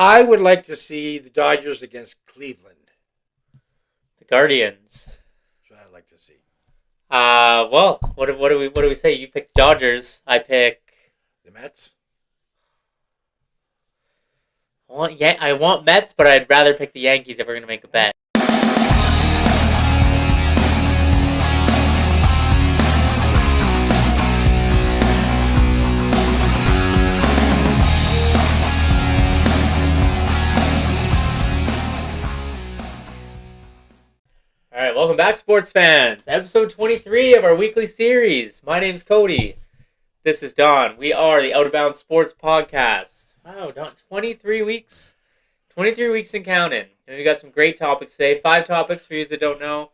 I would like to see the Dodgers against Cleveland. The Guardians. That's what I'd like to see. Well, what do we say? You pick the Dodgers. I pick. The Mets. I want Mets, but I'd rather pick the Yankees if we're gonna make a bet. All right, welcome back, sports fans. Episode 23 of our weekly series. My name's Cody. This is Don. We are the Out of Bounds Sports Podcast. Wow, Don, 23 weeks. 23 weeks and counting. And we got some great topics today. 5 topics for you that don't know.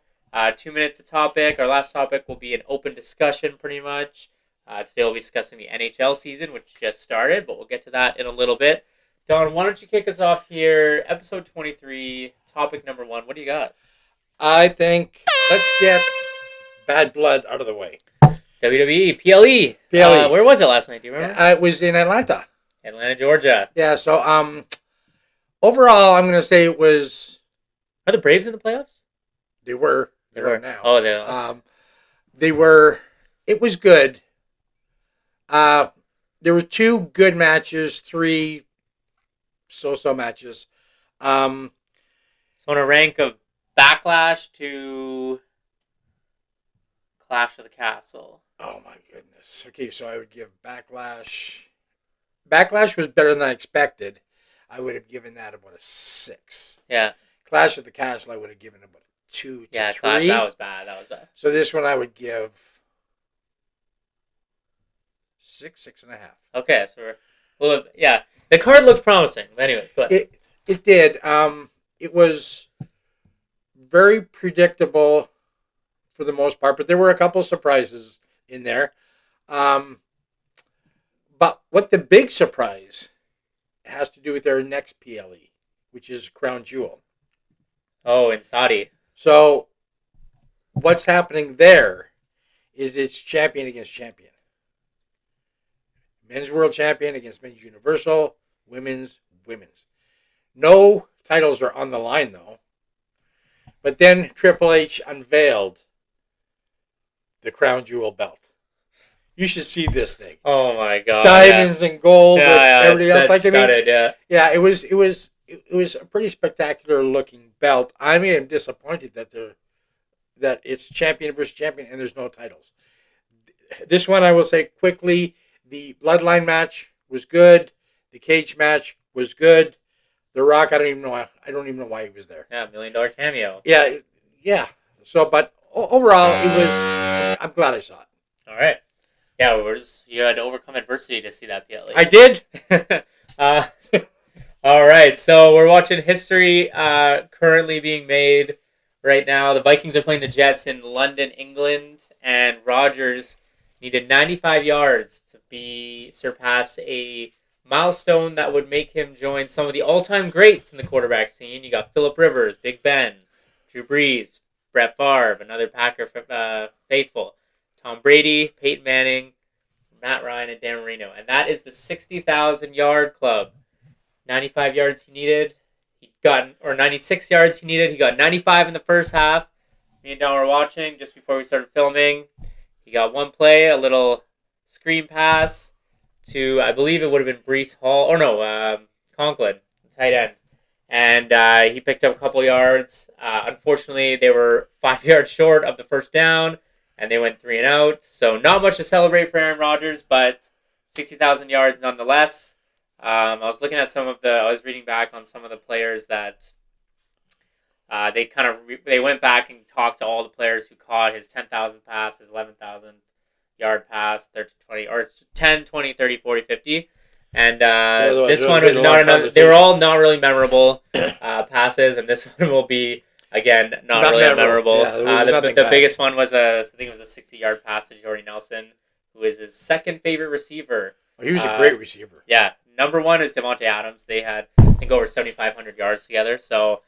2 minutes a topic. Our last topic will be an open discussion, pretty much. Today we'll be discussing the NHL season, which just started, but we'll get to that in a little bit. Don, why don't you kick us off here? Episode 23, topic number 1. What do you got? I think let's get Bad Blood out of the way. WWE, PLE. PLE. Where was it last night? Do you remember? It was in Atlanta. Atlanta, Georgia. Yeah, so overall, I'm going to say it was... Are the Braves in the playoffs? They were. They were now. Oh, they are. They were... It was good. There were 2 good matches, 3 so-so matches. So on a rank of Backlash to Clash of the Castle. Oh, my goodness. Okay, so I would give Backlash... Backlash was better than I expected. I would have given that about a 6. Yeah. Clash of the Castle, I would have given about a 2 to 3. Yeah, Clash, that was bad. So this one I would give 6, 6.5. Okay, so yeah. The card looked promising. Anyways, go ahead. It did. It was very predictable for the most part, but there were a couple surprises in there. But what the big surprise has to do with their next PLE, which is Crown Jewel. Oh, in Saudi. So what's happening there is it's champion against champion. Men's world champion against men's universal, women's. No titles are on the line, though. But then Triple H unveiled the Crown Jewel belt. You should see this thing. Oh my God! Diamonds and gold, and everything else. Like studded, yeah. It was a pretty spectacular looking belt. I am disappointed that it's champion versus champion and there's no titles. This one I will say quickly: the Bloodline match was good. The cage match was good. The Rock, I don't even know why he was there. Yeah, $1 million cameo. Yeah. So, but overall, it was. I'm glad I saw it. All right. Yeah, you had to overcome adversity to see that PLE. I did. All right, so we're watching history currently being made right now. The Vikings are playing the Jets in London, England, and Rodgers needed 95 yards to surpass a milestone that would make him join some of the all-time greats in the quarterback scene. You got Phillip Rivers, Big Ben, Drew Brees, Brett Favre, another Packer faithful, Tom Brady, Peyton Manning, Matt Ryan, and Dan Marino. And that is the 60,000-yard club. 95 yards he needed. 96 yards he needed. He got 95 in the first half. Me and Don were watching just before we started filming. He got one play, a little screen pass to, I believe it would have been Breece Hall. Or no, Conklin, tight end. And he picked up a couple yards. Unfortunately, they were 5 yards short of the first down. And they went 3 and out. So not much to celebrate for Aaron Rodgers, but 60,000 yards nonetheless. I was looking at I was reading back on some of the players that they went back and talked to all the players who caught his 10,000 pass, his 11,000 yard pass, 30, 20, or 10, 20, 30, 40, 50. And this one was not enough. They were all not really memorable passes, and this one will be... Again, not really memorable. Yeah, the biggest one was I think it was a 60-yard pass to Jordy Nelson, who is his second favorite receiver. Oh, he was a great receiver. Yeah, number 1 is Devontae Adams. They had, I think, over 7,500 yards together. So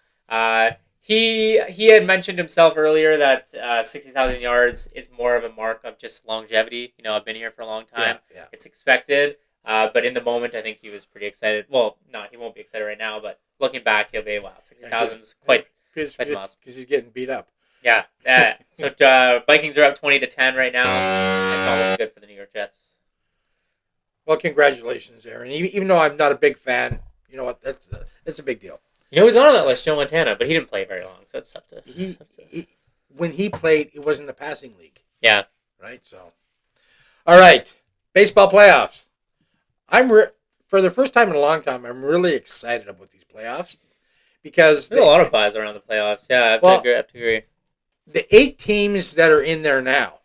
he had mentioned himself earlier that 60,000 yards is more of a mark of just longevity. I've been here for a long time. Yeah. It's expected. But in the moment, I think he was pretty excited. Well, no, he won't be excited right now, but looking back, he'll be, wow, 60,000 is quite the most. Because he's getting beat up. Yeah. So Vikings are up 20-10 right now. It's almost good for the New York Jets. Well, congratulations, Aaron. Even though I'm not a big fan, you know what? That's a big deal. You know who's on that list? Joe Montana, but he didn't play very long, so it's tough to. When he played, it wasn't the passing league. Yeah. Right. So, all right, baseball playoffs. For the first time in a long time, I'm really excited about these playoffs because There's a lot of buys around the playoffs. Yeah, I have to agree. The 8 teams that are in there now,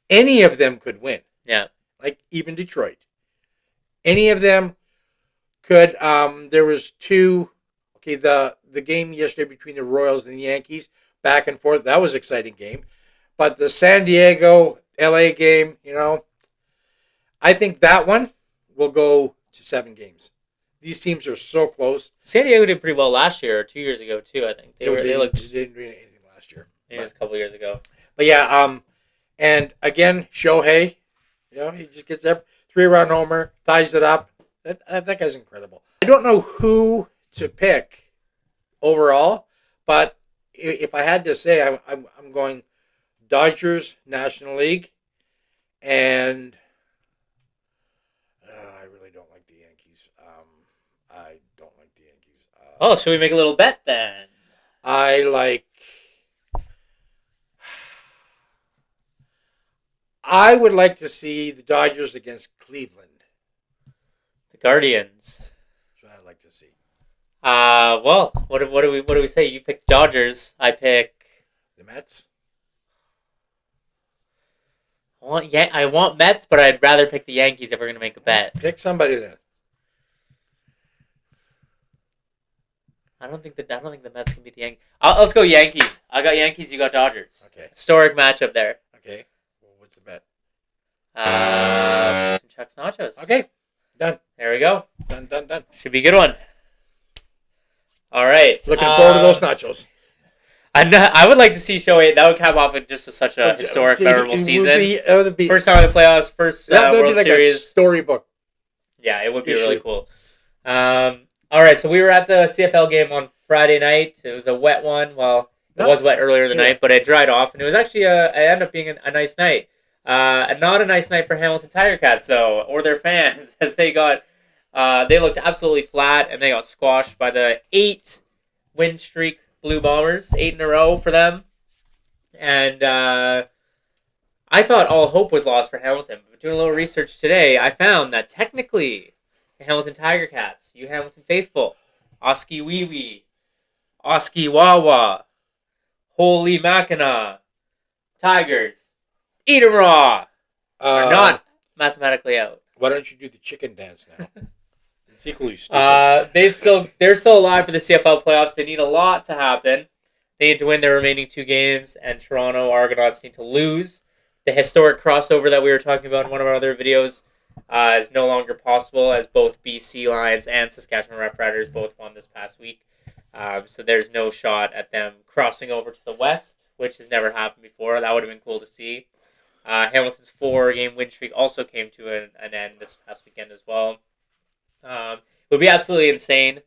any of them could win. Yeah. Like even Detroit. Any of them could. There was 2. Okay, the game yesterday between the Royals and the Yankees, back and forth. That was an exciting game. But the San Diego LA game, I think that one will go to 7 games. These teams are so close. San Diego did pretty well last year or 2 years ago too. I think they didn't do anything last year. It was a couple years ago. But yeah, and again, Shohei, he just gets up 3-run homer, ties it up. That guy's incredible. I don't know who to pick overall, but if I had to say, I'm going Dodgers, National League, and I really don't like the Yankees. I don't like the Yankees. Should we make a little bet then? I would like to see the Dodgers against Cleveland. The Guardians. That's what I'd like to see. Well, what do we say? You pick the Dodgers. I pick the Mets. I want Mets, but I'd rather pick the Yankees if we're gonna make a bet. Pick somebody then. I don't think the Mets can beat the Yankees. Let's go Yankees. I got Yankees. You got Dodgers. Okay. Historic matchup there. Okay. Well, what's the bet? Some Chuck's Nachos. Okay. Done. There we go. Done. Should be a good one. All right. Looking forward to those nachos. I would like to see Shohei. That would cap off with just such a historic, memorable season. First time in the playoffs, first World Series. A storybook. Yeah, it would be really cool. All right, so we were at the CFL game on Friday night. It was a wet one. Well, it was wet earlier in the night, but it dried off, and it was actually it ended up being a nice night. Not a nice night for Hamilton Tiger Cats, though, or their fans, as they looked absolutely flat, and they got squashed by the 8-win streak Blue Bombers, 8 in a row for them. And I thought all hope was lost for Hamilton, but doing a little research today, I found that technically the Hamilton Tiger Cats, you Hamilton faithful, Oski Wee Wee, Oski Wawa, Holy Mackinac, Tigers, Eat 'em Raw, are not mathematically out. Why don't you do the chicken dance now? It's equally stupid. They're still alive for the CFL playoffs. They need a lot to happen. They need to win their remaining 2 games, and Toronto Argonauts need to lose. The historic crossover that we were talking about in one of our other videos is no longer possible, as both BC Lions and Saskatchewan Roughriders both won this past week. So there's no shot at them crossing over to the West, which has never happened before. That would have been cool to see. Hamilton's 4-game win streak also came to an end this past weekend as well. It would be absolutely insane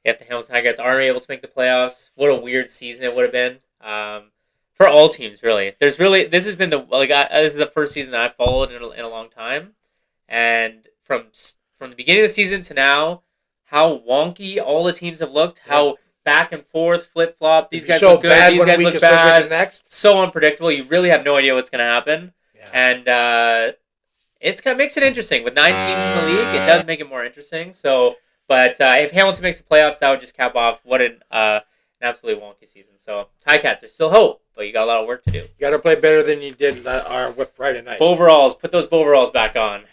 if the Hamilton Tigers aren't able to make the playoffs. What a weird season it would have been for all teams, really. This has been this is the first season that I've followed in a long time, and from the beginning of the season to now, how wonky all the teams have looked, how back and forth, flip flop. These guys look good. These guys look bad. So unpredictable. You really have no idea what's going to happen, and makes it interesting with 9 teams in the league. It does make it more interesting. So, but if Hamilton makes the playoffs, that would just cap off what an absolutely wonky season. So, Ticats, there's still hope, but you got a lot of work to do. You got to play better than you did Friday night. Overalls, put those overalls back on.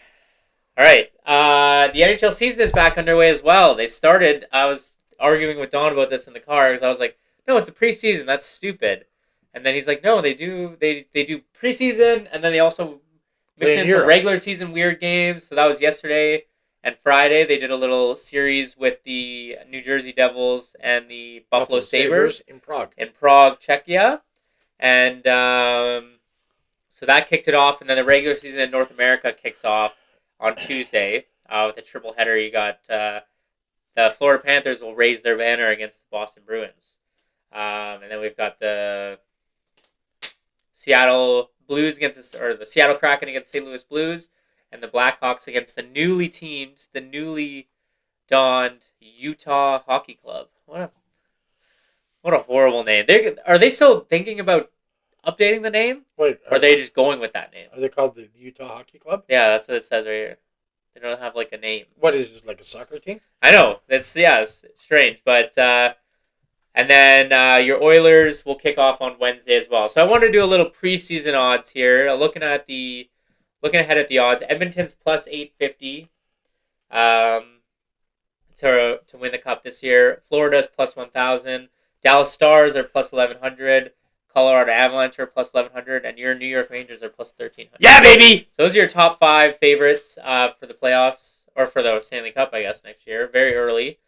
All right, the NHL season is back underway as well. They started. I was arguing with Don about this in the car because I was like, "No, it's the preseason. That's stupid." And then he's like, "No, they do preseason, and then they also mix in some regular season weird games." So that was yesterday and Friday. They did a little series with the New Jersey Devils and the Buffalo Sabres in Prague. In Prague, Czechia, and so that kicked it off. And then the regular season in North America kicks off on Tuesday. With a triple header, you got the Florida Panthers will raise their banner against the Boston Bruins. And then we've got the Seattle Blues the Seattle Kraken against the St. Louis Blues, and the Blackhawks against the newly dawned Utah Hockey Club. What a horrible name. Are they still thinking about updating the name? Wait, or are they just going with that name? Are they called the Utah Hockey Club? Yeah, that's what it says right here. They don't have like a name. What is this, like a soccer team? I know. It's strange, but and then your Oilers will kick off on Wednesday as well. So I want to do a little preseason odds here. Looking ahead at the odds, Edmonton's plus 850 to win the cup this year. Florida's plus 1,000. Dallas Stars are plus 1,100. Colorado Avalanche are plus 1,100, and your New York Rangers are plus 1,300. Yeah, baby! So those are your top 5 favorites for the playoffs, or for the Stanley Cup, I guess, next year. Very early.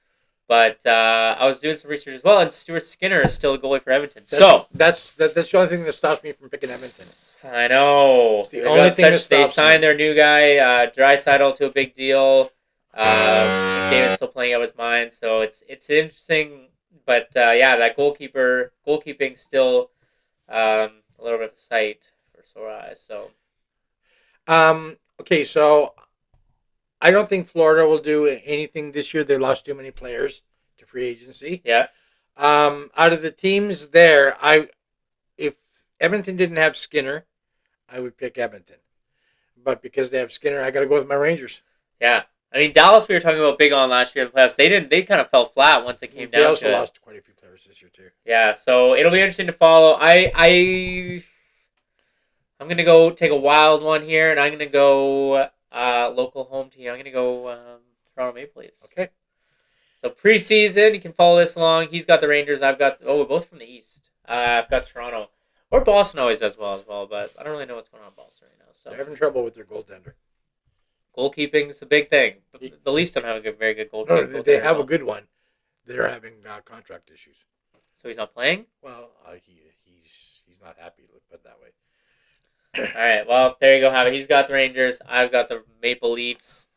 But I was doing some research as well, and Stuart Skinner is still a goalie for Edmonton. That's the only thing that stops me from picking Edmonton. I know. It's the only thing that stops They signed their new guy, Draisaitl, to a big deal. David's still playing out his mind, so it's interesting. But that goalkeeping still a little bit of a sight for sore eyes. So, okay, so I don't think Florida will do anything this year. They lost too many players to free agency. Yeah. Out of the teams there, if Edmonton didn't have Skinner, I would pick Edmonton. But because they have Skinner, I got to go with my Rangers. Yeah. I mean, Dallas, we were talking about big on last year in the playoffs. They kind of fell flat once it came down to it. They also lost quite a few players this year, too. Yeah, so it'll be interesting to follow. I'm going to go take a wild one here, and I'm going to go local home team. I'm going to go Toronto Maple Leafs. Okay. So preseason, you can follow this along. He's got the Rangers. We're both from the East. I've got Toronto. Or Boston always does well as well, but I don't really know what's going on in Boston right now. So they're having trouble with their goaltender. Goalkeeping's a big thing. The Leafs don't have a very good goalkeeper. No, they have a good one. They're having contract issues. So he's not playing? Well, he's not happy. Let's put it that way. All right. Well, there you go. Have it. He's got the Rangers. I've got the Maple Leafs.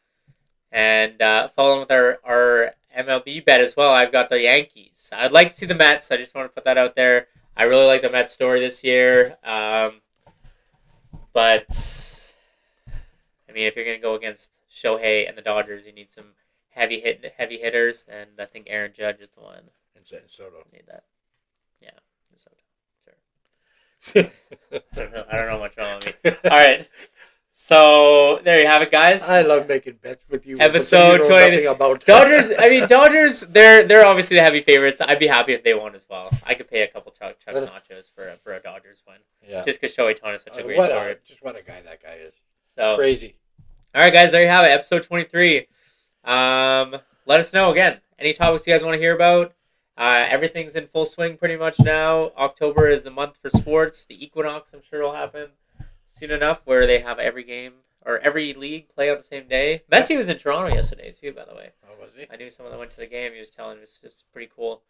And following with our MLB bet as well, I've got the Yankees. I'd like to see the Mets. I just want to put that out there. I really like the Mets story this year. But I mean, if you're going to go against Shohei and the Dodgers, you need some heavy hitters, and I think Aaron Judge is the one. And Soto. Need that. Yeah, Soto. Sure. I don't know much wrong with me. All right. So there you have it, guys. I love making bets with you. Episode 20. Dodgers. I mean, Dodgers. They're obviously the heavy favorites. I'd be happy if they won as well. I could pay a couple Chuck nachos for a Dodgers win. Yeah. Just because Shohei Ohtani is such a great story. Just what a guy that guy is. So crazy. All right, guys. There you have it. Episode 23. Let us know again. Any topics you guys want to hear about? Everything's in full swing pretty much now. October is the month for sports. The equinox, I'm sure, will happen soon enough, where they have every game or every league play on the same day. Messi was in Toronto yesterday too, by the way. Oh, was he? I knew someone that went to the game. He was telling me it was just pretty cool.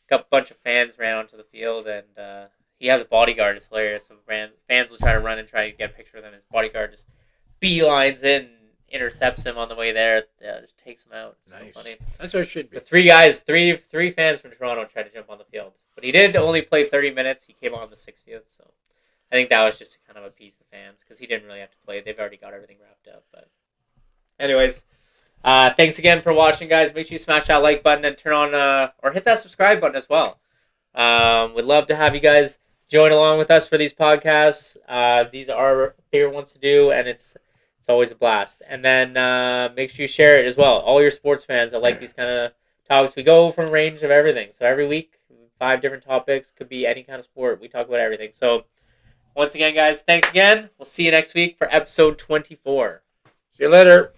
Got a bunch of fans ran onto the field, and he has a bodyguard. It's hilarious. So fans will try to run and try to get a picture of him. His bodyguard just beelines in, intercepts him on the way there. Just takes him out. It's nice. so funny. That's what it should be. The three fans from Toronto tried to jump on the field, but he did only play 30 minutes. He came on the 60th, so I think that was just to kind of appease the fans because he didn't really have to play. They've already got everything wrapped up. But anyways, thanks again for watching, guys. Make sure you smash that like button and turn on or hit that subscribe button as well. We'd love to have you guys join along with us for these podcasts. These are our favorite ones to do, and it's always a blast. And then make sure you share it as well. All your sports fans that like these kind of talks. We go from a range of everything. So every week, 5 different topics. Could be any kind of sport. We talk about everything. So once again, guys, thanks again. We'll see you next week for episode 24. See you later.